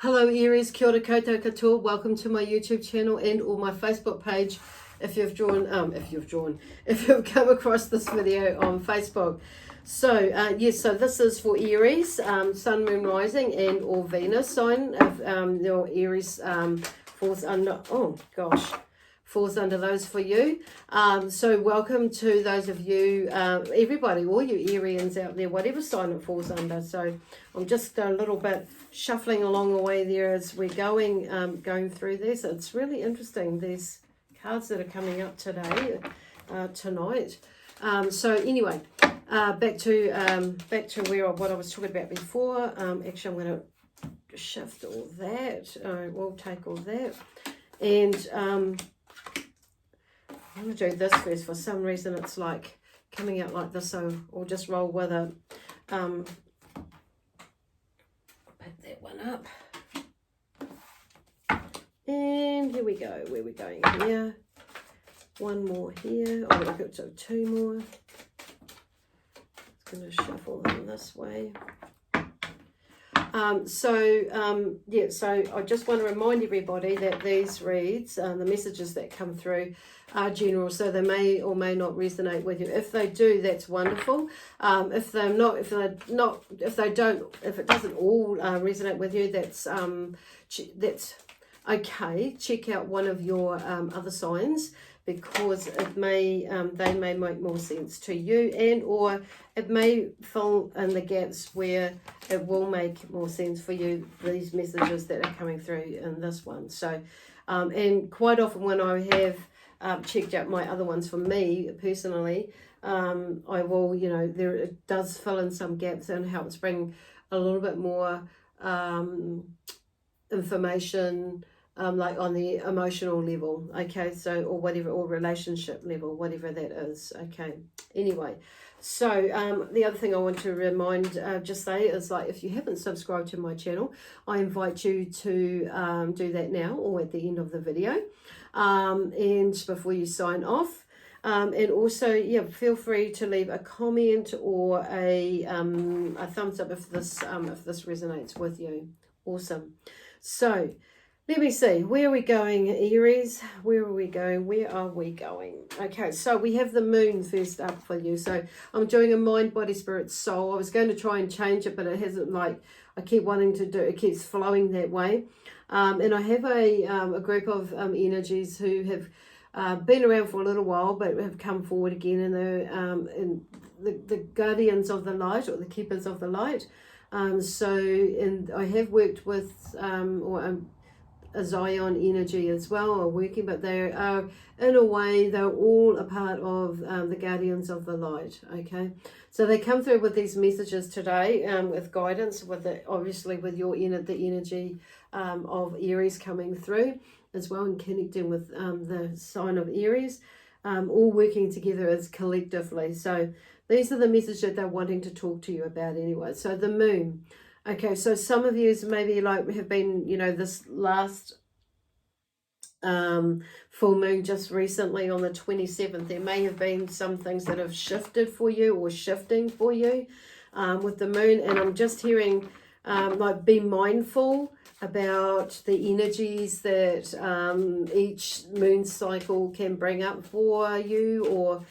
Hello Aries, kia ora koutou katoa. Welcome to my YouTube channel and or my Facebook page if you've come across this video on Facebook. So yes, so this is for Aries, Sun, Moon, Rising and or Venus sign. If your Aries falls under, falls under those for you. So welcome to those of you, everybody, all you Arians out there, whatever sign it falls under. So I'm just a little bit shuffling along the way there as we're going through this. It's really interesting, these cards that are coming up today, tonight. So anyway, back to what I was talking about before. Actually, I'm going to shift all that. We'll take all that, and I'm going to do this first. For some reason, it's like coming out like this, so we'll just roll with it. Pick that one up. And here we go. Where are we going here? One more here. Oh, we've got two more. It's going to shuffle them this way. Yeah, so I just want to remind everybody that these reads, the messages that come through are general, so they may or may not resonate with you. If they do, that's wonderful. If it doesn't all resonate with you, that's okay. Check out one of your other signs, because it may they may make more sense to you, and or it may fill in the gaps where it will make more sense for you, these messages that are coming through in this one. So and quite often when I have checked out my other ones for me personally, I will, it does fill in some gaps and helps bring a little bit more information, like on the emotional level, okay, so, or whatever, or relationship level, whatever that is, okay. Anyway, so the other thing I want to just say is, like, if you haven't subscribed to my channel, I invite you to do that now or at the end of the video, and before you sign off. And also, yeah, feel free to leave a comment or a thumbs up if this resonates with you. Awesome. So let me see, where are we going, Aries? Where are we going? Where are we going? Okay, so we have the moon first up for you. So I'm doing a mind, body, spirit, soul. I was going to try and change it, but it hasn't, like, I keep wanting to do, it keeps flowing that way. And I have a group of energies who have been around for a little while, but have come forward again, and they're the guardians of the light, or the keepers of the light. And I have worked with a Zion energy as well, or working, but they are, in a way, they're all a part of the guardians of the light, okay? So they come through with these messages today, with guidance, obviously with the energy of Aries coming through as well, and connecting with the sign of Aries, all working together as collectively. So these are the messages that they're wanting to talk to you about anyway. So the moon. Okay, so some of you maybe have been, this last full moon just recently on the 27th, there may have been some things that have shifted for you or shifting for you with the moon. And I'm just hearing, like, be mindful about the energies that each moon cycle can bring up for you, or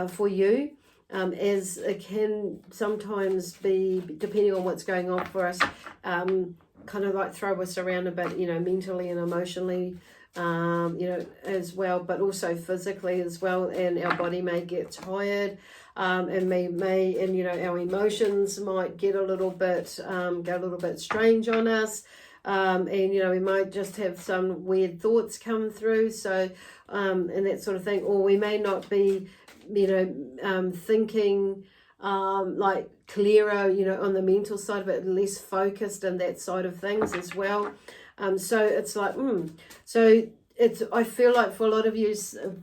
for you. As it can sometimes be, depending on what's going on for us, kind of like throw us around a bit, mentally and emotionally, as well, but also physically as well. And our body may get tired, and our emotions might get a little bit, go a little bit strange on us. And we might just have some weird thoughts come through, so and that sort of thing, or we may not be thinking like clearer, on the mental side of it, less focused and that side of things as well. So it's like, so I feel like for a lot of you,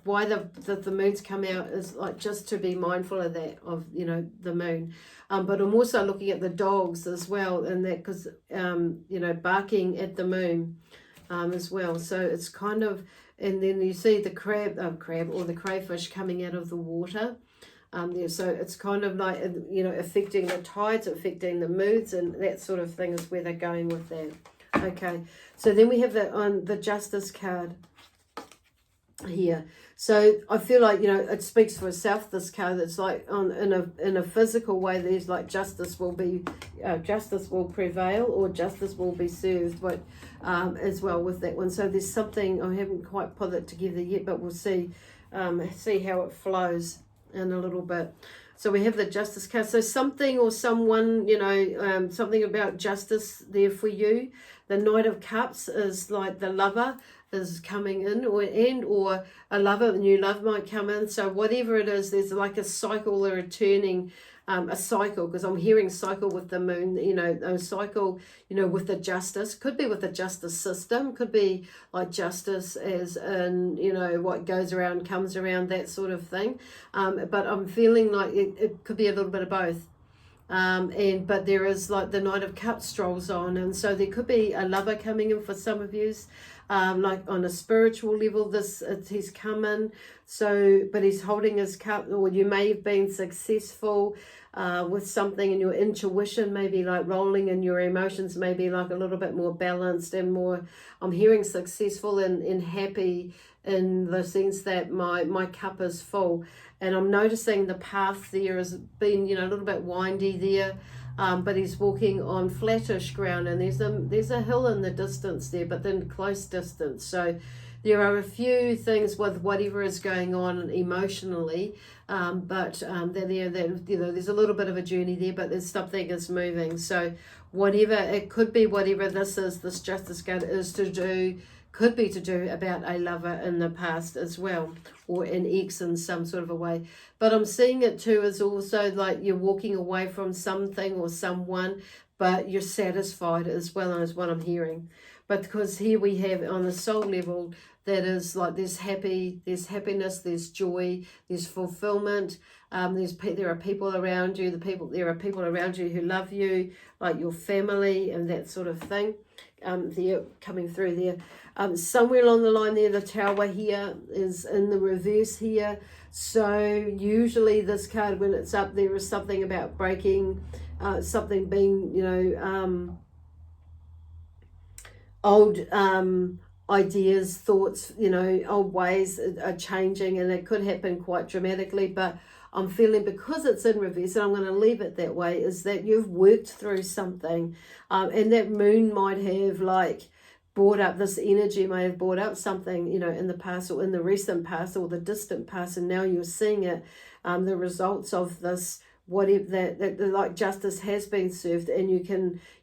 why the moons come out is like just to be mindful of that, of the moon. But I'm also looking at the dogs as well, and that, because barking at the moon as well. So it's kind of, and then you see the crab or the crayfish coming out of the water. So it's kind of like, affecting the tides, affecting the moods, and that sort of thing is where they're going with that. Okay, so then we have that on the Justice card here. So I feel like, you know, it speaks for itself, this card. It's like in a physical way, there's like justice will prevail, or justice will be served, but as well with that one. So there's something, I haven't quite put it together yet, but we'll see how it flows in a little bit. So we have the Justice card. So something or someone, you know, something about justice there for you. The Knight of Cups is like the lover is coming in, or a lover, a new love might come in. So whatever it is, there's like a cycle or a turning, a cycle, because I'm hearing cycle with the moon, you know, a cycle, you know, with the justice. Could be with the justice system, could be like justice as in, you know, what goes around comes around, that sort of thing. But I'm feeling like it could be a little bit of both. But there is like the Knight of Cups strolls on, and so there could be a lover coming in for some of you, like on a spiritual level. He's coming, so but he's holding his cup, or you may have been successful with something, and your intuition maybe like rolling, and your emotions may be like a little bit more balanced and more, I'm hearing successful and happy, in the sense that my cup is full. And I'm noticing the path there has been, you know, a little bit windy there, but he's walking on flattish ground, and there's a hill in the distance there, but then close distance. So there are a few things with whatever is going on emotionally, but that you know, there's a little bit of a journey there, but there's something is moving. So whatever it could be, whatever this is, this Justice card is to do, could be to do about a lover in the past as well, or an ex in some sort of a way. But I'm seeing it too as also like you're walking away from something or someone, but you're satisfied as well, as what I'm hearing. But because here we have on the soul level, that is like there's happiness, there's joy, there's fulfillment. There are people around you. There are people around you who love you, like your family and that sort of thing. They're coming through there. Somewhere along the line there, the Tower here is in the reverse here. So usually this card, when it's up, there is something about breaking, something being, you know, old ideas, thoughts, you know, old ways are changing, and it could happen quite dramatically. But I'm feeling, because it's in reverse, and I'm going to leave it that way, is that you've worked through something, and that moon might have like brought up, this energy may have brought up something, you know, in the past, or in the recent past, or the distant past, and now you're seeing it, the results of this, whatever that like justice has been served, and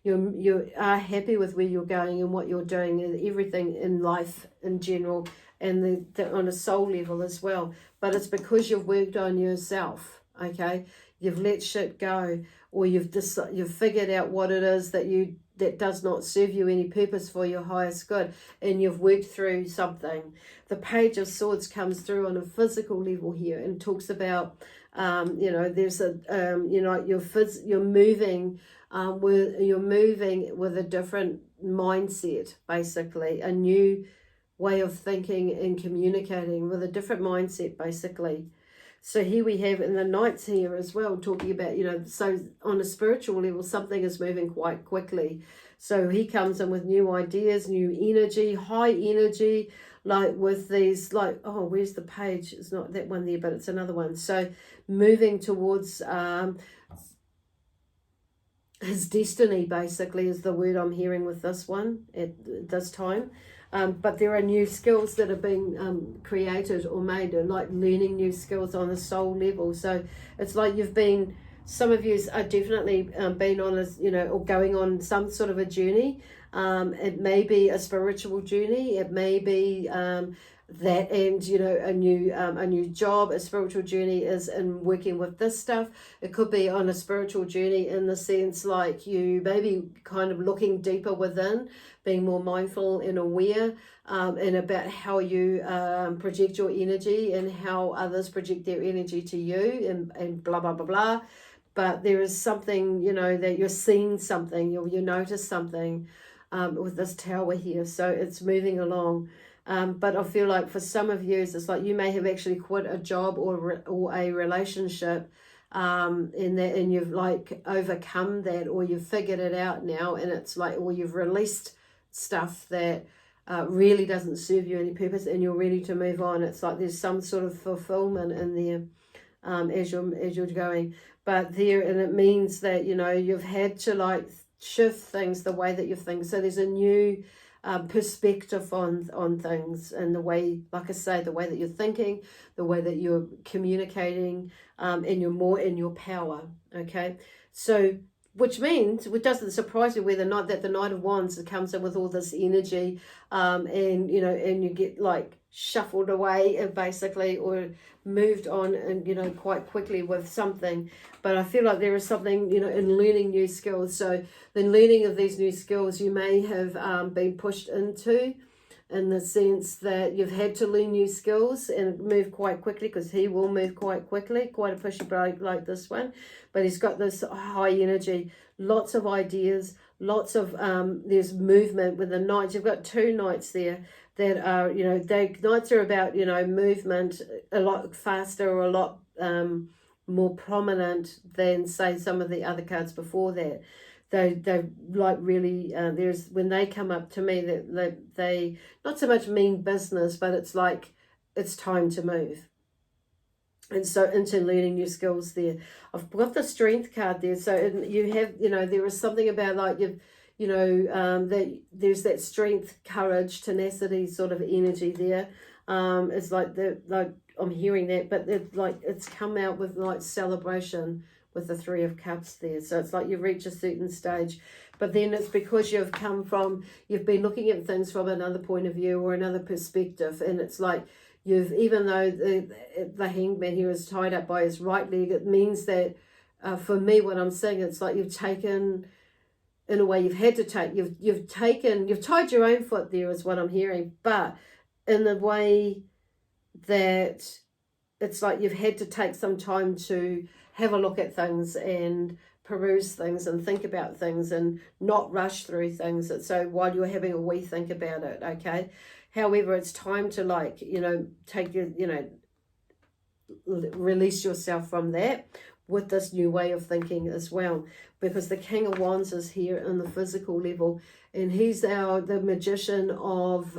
you are happy with where you're going and what you're doing, and everything in life in general, and on a soul level as well. But it's because you've worked on yourself, okay? You've let shit go, or you've figured out what it is that does not serve you any purpose for your highest good, and you've worked through something. The Page of Swords comes through on a physical level here, and talks about you know, there's a you know, you're moving with a different mindset, basically a new way of thinking and communicating, with a different mindset, basically. So here we have, and the Knights here as well, talking about, you know, so on a spiritual level, something is moving quite quickly. So he comes in with new ideas, new energy, high energy, like with these, like, oh, where's the page? It's not that one there, but it's another one. So moving towards his destiny, basically, is the word I'm hearing with this one at this time. But there are new skills that are being created or made, and like learning new skills on a soul level. So it's like some of you are definitely been on a, you know, or going on some sort of a journey. It may be a spiritual journey. It may be that, and you know, a new job. A spiritual journey is in working with this stuff. It could be on a spiritual journey in the sense like you maybe kind of looking deeper within, being more mindful and aware, and about how you project your energy, and how others project their energy to you, and blah blah blah blah. But there is something, you know, that you're seeing something, you notice something with this Tower here. So it's moving along. But I feel like for some of you, it's like you may have actually quit a job or a relationship, and you've like overcome that, or you've figured it out now, and it's like, or you've released stuff that really doesn't serve you any purpose, and you're ready to move on. It's like there's some sort of fulfillment in there as you're going. But there, and it means that, you know, you've had to like shift things the way that you think. So there's a new perspective on things, and the way, like I say, the way that you're thinking, the way that you're communicating, and you're more in your power. Okay, so which means, which doesn't surprise me, whether or not that the Knight of Wands comes in with all this energy, and you know, and you get like shuffled away basically, or moved on, and you know, quite quickly with something. But I feel like there is something, you know, in learning new skills. So the learning of these new skills, you may have been pushed into, in the sense that you've had to learn new skills and move quite quickly, because he will move quite quickly, quite a pushy bloke like this one. But he's got this high energy, lots of ideas, lots of, there's movement with the knights. You've got two knights there that are, you know, knights are about, you know, movement a lot faster, or a lot more prominent than, say, some of the other cards before that. They like really, there's, when they come up to me, that they not so much mean business, but it's like it's time to move. And so into learning new skills there. I've got the Strength card there. So you have, you know, there is something about like you've, you know, that there's that strength, courage, tenacity sort of energy there. It's like like I'm hearing that, but like it's come out with like celebration with the Three of Cups there. So it's like you've reached a certain stage, but then it's because you've come from, you've been looking at things from another point of view or another perspective, and it's like you've, even though the Hangman here is tied up by his right leg, it means that for me, what I'm saying, it's like you've taken, in a way you've had to take, you've tied your own foot there is what I'm hearing, but in the way that it's like you've had to take some time to have a look at things and peruse things and think about things and not rush through things. So while you're having a wee think about it, okay? However, it's time to, like, you know, take your, you know, release yourself from that with this new way of thinking as well, because the King of Wands is here in the physical level, and he's the magician of,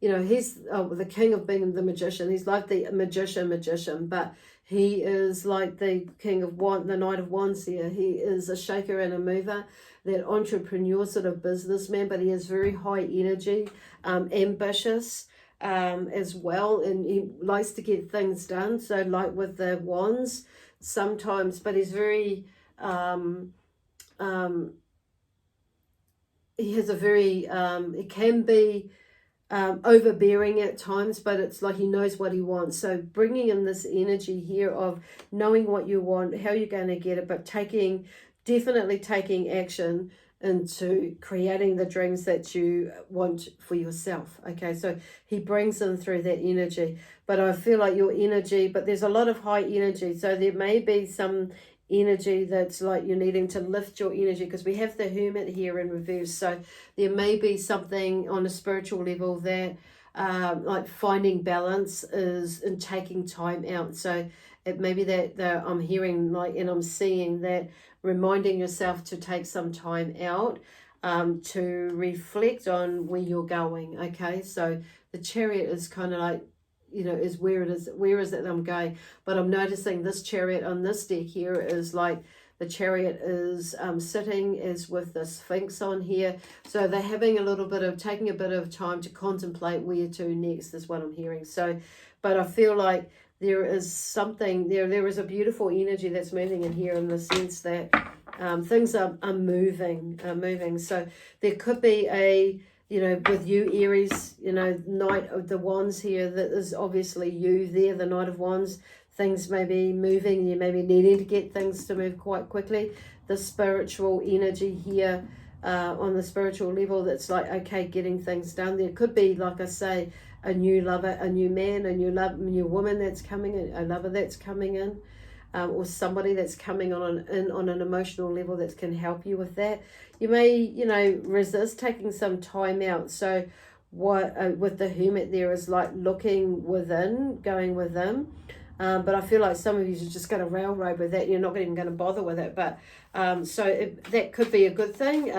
you know, he's the king of being the magician. He's like the magician, but he is like the King of Wands, the Knight of Wands here. He is a shaker and a mover, that entrepreneur sort of businessman, but he has very high energy, ambitious as well, and he likes to get things done. So like with the wands sometimes, but he's very, he has a very, it can be overbearing at times, but it's like he knows what he wants. So bringing in this energy here of knowing what you want, how you're going to get it, but definitely taking action into creating the dreams that you want for yourself. Okay, so he brings in through that energy. But I feel like your energy, but there's a lot of high energy, so there may be some energy that's like you're needing to lift your energy, because we have the Hermit here in reverse. So there may be something on a spiritual level that like finding balance is in taking time out. So it may be that I'm hearing, like, and I'm seeing that reminding yourself to take some time out to reflect on where you're going. Okay, so the Chariot is kind of like, you know, is where it is, where is it that I'm going. But I'm noticing this Chariot on this deck here is like the Chariot is sitting as with the Sphinx on here. So they're having taking a bit of time to contemplate where to next is what I'm hearing. So, but I feel like there is something, there is a beautiful energy that's moving in here, in the sense that things are moving. So there could be a, you know, with you, Aries, you know, Knight of the Wands here, that is obviously you there, the Knight of Wands. Things may be moving, you may be needing to get things to move quite quickly. The spiritual energy here on the spiritual level, that's like, okay, getting things done. There could be, like I say, a new lover, a new man, a new woman that's coming in, a lover that's coming in, or somebody that's coming on an emotional level that can help you with that. You may, you know, resist taking some time out. So what with the Hermit there is like looking within, going within. But I feel like some of you are just going to railroad with that. You're not even going to bother with it. But that could be a good thing.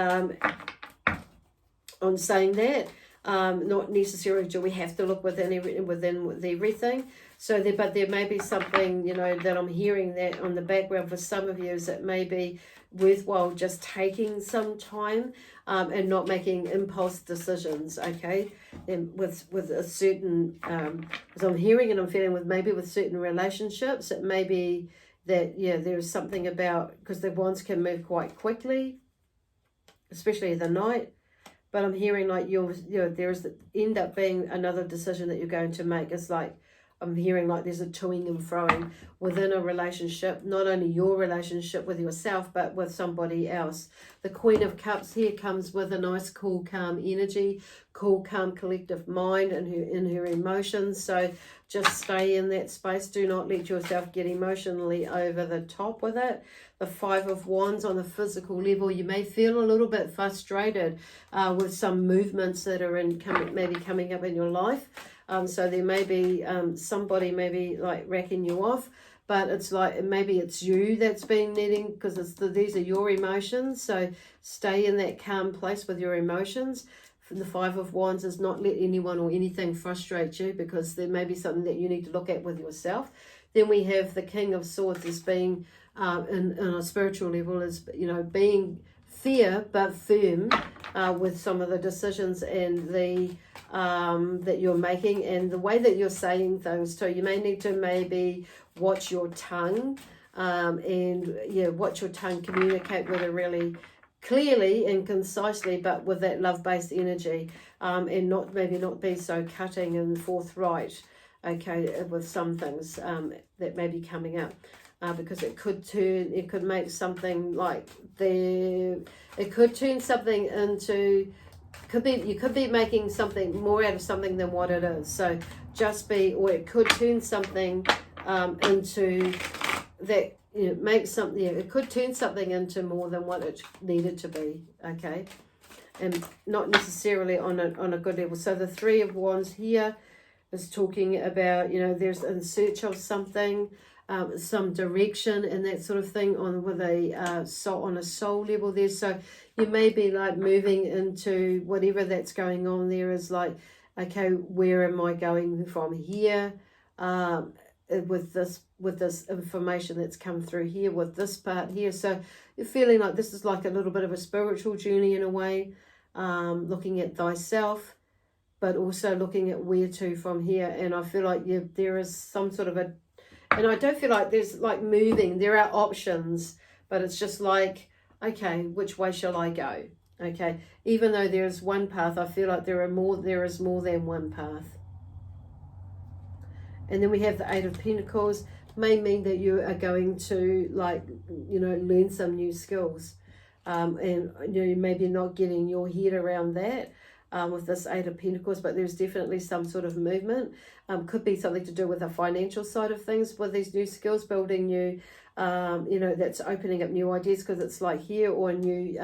on saying that. Not necessarily do we have to look within everything. So there, but there may be something, you know, that I'm hearing that on the background for some of you is it may be worthwhile just taking some time and not making impulse decisions, okay? And with a certain, because I'm hearing and I'm feeling with maybe with certain relationships, it may be that, yeah, there's something about, because the wands can move quite quickly, especially at the night. But I'm hearing like there's end up being another decision that you're going to make. It's like I'm hearing like there's a toing and froing within a relationship, not only your relationship with yourself, but with somebody else. The Queen of Cups here comes with a nice, cool, calm energy, cool, calm, collective mind in her emotions. So just stay in that space. Do not let yourself get emotionally over the top with it. The Five of Wands on the physical level, you may feel a little bit frustrated with some movements that are maybe coming up in your life. So there may be somebody maybe like racking you off, but it's like maybe it's you that's been needing, because these are your emotions. So stay in that calm place with your emotions. The Five of Wands is not let anyone or anything frustrate you, because there may be something that you need to look at with yourself. Then we have the King of Swords as being in a spiritual level, is, you know, being fair but firm with some of the decisions and the that you're making and the way that you're saying things too. You may need to maybe watch your tongue and watch your tongue, communicate with it really clearly and concisely, but with that love-based energy, and not be so cutting and forthright, okay, with some things that may be coming up. Because it could make something like it could turn something into, you could be making something more out of something than what it is. So or it could turn something into that, you know, make something, it could turn something into more than what it needed to be, okay? And not necessarily on a good level. So the Three of Wands here is talking about, you know, there's in search of something, some direction and that sort of thing on a soul level there. So you may be like moving into whatever that's going on there is like, okay, where am I going from here? With this information that's come through here, with this part here. So you're feeling like this is like a little bit of a spiritual journey in a way, looking at thyself, but also looking at where to from here. And I feel like there is some sort of and I don't feel like there's like moving. There are options, but it's just like, okay, which way shall I go? Okay, even though there's one path, I feel like there is more than one path. And then we have the Eight of Pentacles. May mean that you are going to, like, you know, learn some new skills. And, you know, maybe not getting your head around that with this Eight of Pentacles, but there's definitely some sort of movement. Could be something to do with the financial side of things with these new skills, building new, you know, that's opening up new ideas, because it's like here, or new,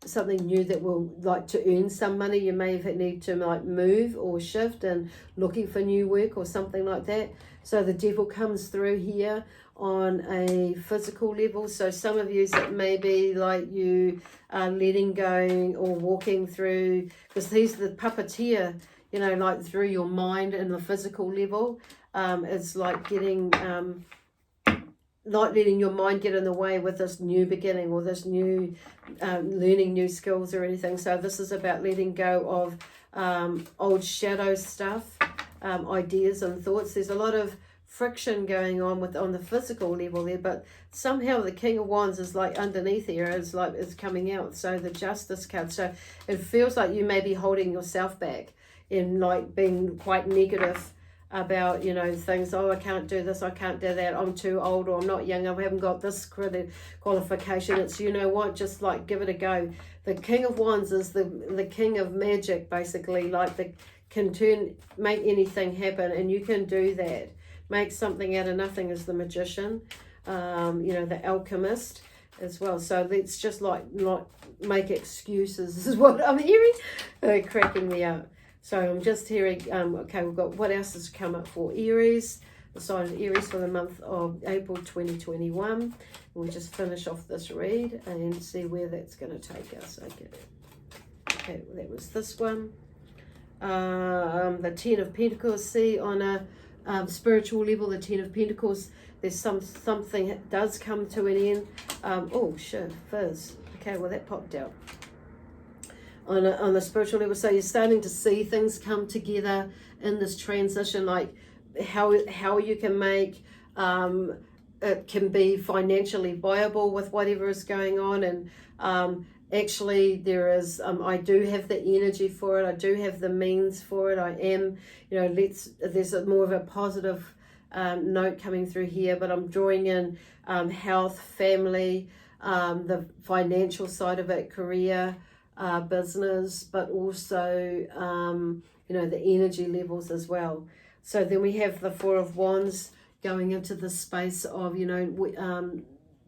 something new that will like to earn some money. You may need to like move or shift and looking for new work or something like that. So the Devil comes through here on a physical level. So some of you, that may be like you are letting go or walking through, because he's the puppeteer, you know, like through your mind and the physical level. It's like getting not letting your mind get in the way with this new beginning or this new learning new skills or anything. So this is about letting go of old shadow stuff, ideas and thoughts. There's a lot of friction going on the physical level there, but somehow the King of Wands is like underneath here, is coming out. So the Justice card. So it feels like you may be holding yourself back in like being quite negative about, you know, things. Oh, I can't do this, I can't do that, I'm too old, or I'm not young, I haven't got this qualification. It's, you know what, just like give it a go. The King of Wands is the king of magic, basically, like make anything happen, and you can do that. Make something out of nothing is the Magician, you know, the Alchemist as well. So let's just like not make excuses is what I'm hearing, cracking me up. So I'm just hearing, okay, we've got what else has come up for Aries, the sign of Aries for the month of April 2021. We'll just finish off this read and see where that's going to take us. Okay. Okay, well, that was this one. The Ten of Pentacles. See, on a spiritual level, the Ten of Pentacles, there's something that does come to an end. Oh shit, fizz. Okay, well that popped out. On the spiritual level, so you're starting to see things come together in this transition, like how you can make it can be financially viable with whatever is going on. And actually there is I do have the energy for it, I do have the means for it. I am, you know, there's more of a positive note coming through here, but I'm drawing in health, family, the financial side of it, career, business, but also you know, the energy levels as well. So then we have the Four of Wands going into the space of, you know,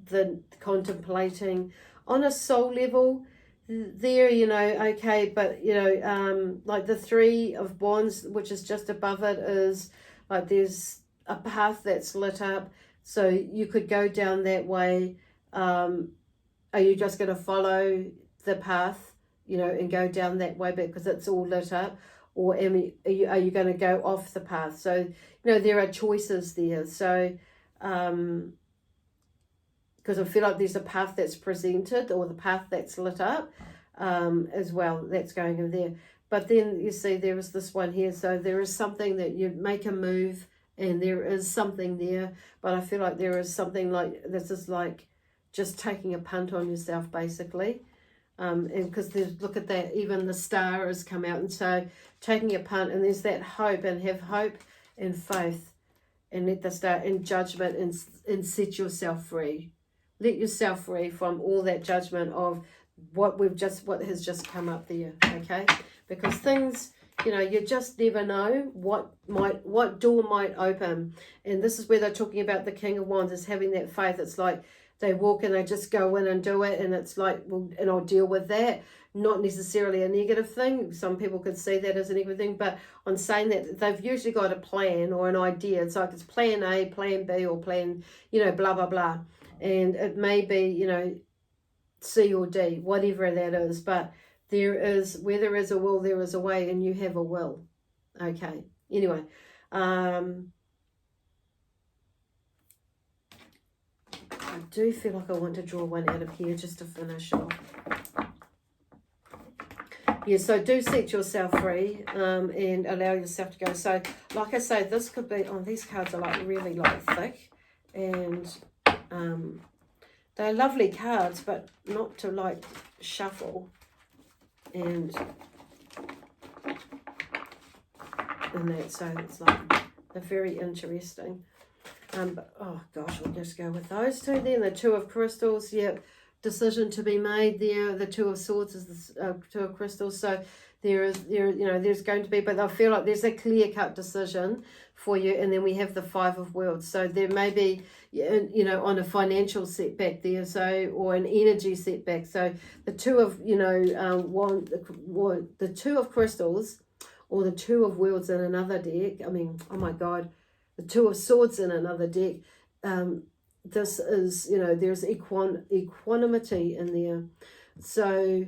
the contemplating on a soul level there, you know, okay, but you know, like the Three of Wands, which is just above it, is like there's a path that's lit up, so you could go down that way. Are you just going to follow the path, you know, and go down that way because it's all lit up, or are you going to go off the path? So, you know, there are choices there. So, because I feel like there's a path that's presented, or the path that's lit up as well, that's going in there. But then you see there is this one here. So there is something that you make a move, and there is something there. But I feel like there is something like, this is like just taking a punt on yourself, basically. And because look at that, even the star has come out, and so taking a punt, and there's that hope, and have hope and faith, and let the star in judgment, and set yourself free. Let yourself free from all that judgment of what has just come up there, okay? Because things, you know, you just never know what door might open. And this is where they're talking about the King of Wands is having that faith. It's like they walk and they just go in and do it, and it's like, well, and I'll deal with that. Not necessarily a negative thing. Some people could see that as a negative thing, but on saying that, they've usually got a plan or an idea. It's like it's plan A, plan B, or plan, you know, blah, blah, blah. And it may be, you know, C or D, whatever that is. But where there is a will, there is a way, and you have a will. Okay. Anyway, I do feel like I want to draw one out of here just to finish off. Yeah, so do set yourself free and allow yourself to go. So, like I say, this could be, oh, these cards are like really like thick, and they're lovely cards, but not to like shuffle and that. So it's like, they're very interesting. But, oh gosh, we'll just go with those two then. The Two of Crystals, yeah, decision to be made there. The Two of Swords is the Two of Crystals. So there's going to be, but I feel like there's a clear-cut decision for you. And then we have the Five of Worlds. So there may be, you know, on a financial setback there, so, or an energy setback. So the Two of, you know, the Two of Crystals, or the Two of Worlds in another deck. I mean, oh my God. The Two of Swords in another deck. This is, you know, there's equanimity in there. So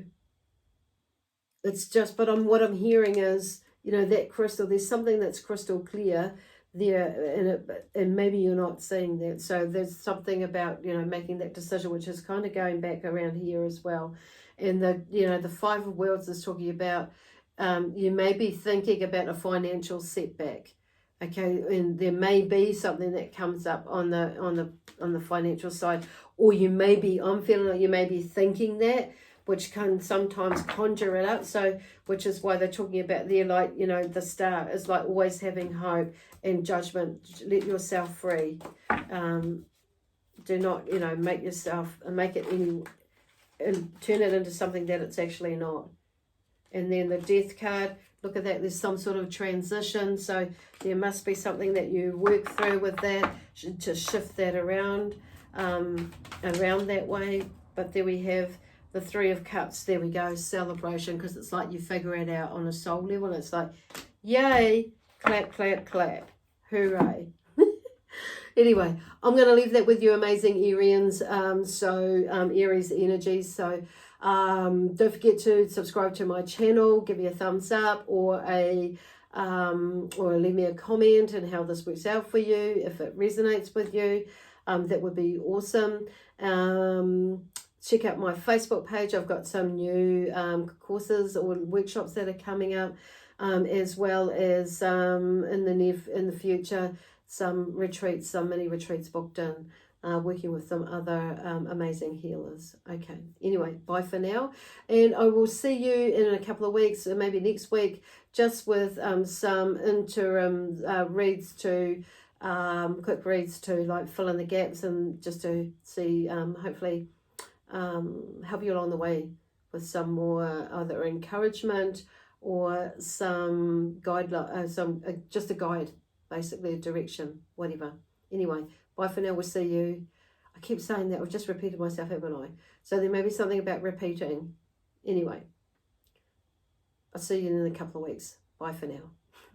it's just, but what I'm hearing is, you know, that crystal, there's something that's crystal clear there, and maybe you're not seeing that. So there's something about, you know, making that decision, which is kind of going back around here as well. And the, you know, the Five of Worlds is talking about, you may be thinking about a financial setback. Okay, and there may be something that comes up on the financial side, or you may be, I'm feeling like you may be thinking that, which can sometimes conjure it up. So, which is why they're talking about there, like, you know, the star is like always having hope and judgment. Let yourself free. Do not, you know, make it any, and turn it into something that it's actually not. And then the Death card. Look at that, there's some sort of transition, so there must be something that you work through with that to shift that around that way. But there we have the Three of Cups. There we go, celebration, because it's like you figure it out on a soul level. It's like, yay, clap, clap, clap, hooray. Anyway, I'm going to leave that with you, amazing Arians. Aries energies. So Don't forget to subscribe to my channel, give me a thumbs up, or leave me a comment and how this works out for you, if it resonates with you. That would be awesome. Check out my Facebook page. I've got some new courses or workshops that are coming up, as well as in the future some retreats, some mini retreats booked in, working with some other amazing healers. Okay, anyway, bye for now, and I will see you in a couple of weeks, or maybe next week, just with some interim reads to quick reads to like fill in the gaps, and just to see hopefully help you along the way with some more either encouragement or some just a guide, basically a direction, whatever. Anyway, bye for now. We'll see you. I keep saying that. I've just repeated myself, haven't I? So there may be something about repeating. Anyway, I'll see you in a couple of weeks. Bye for now.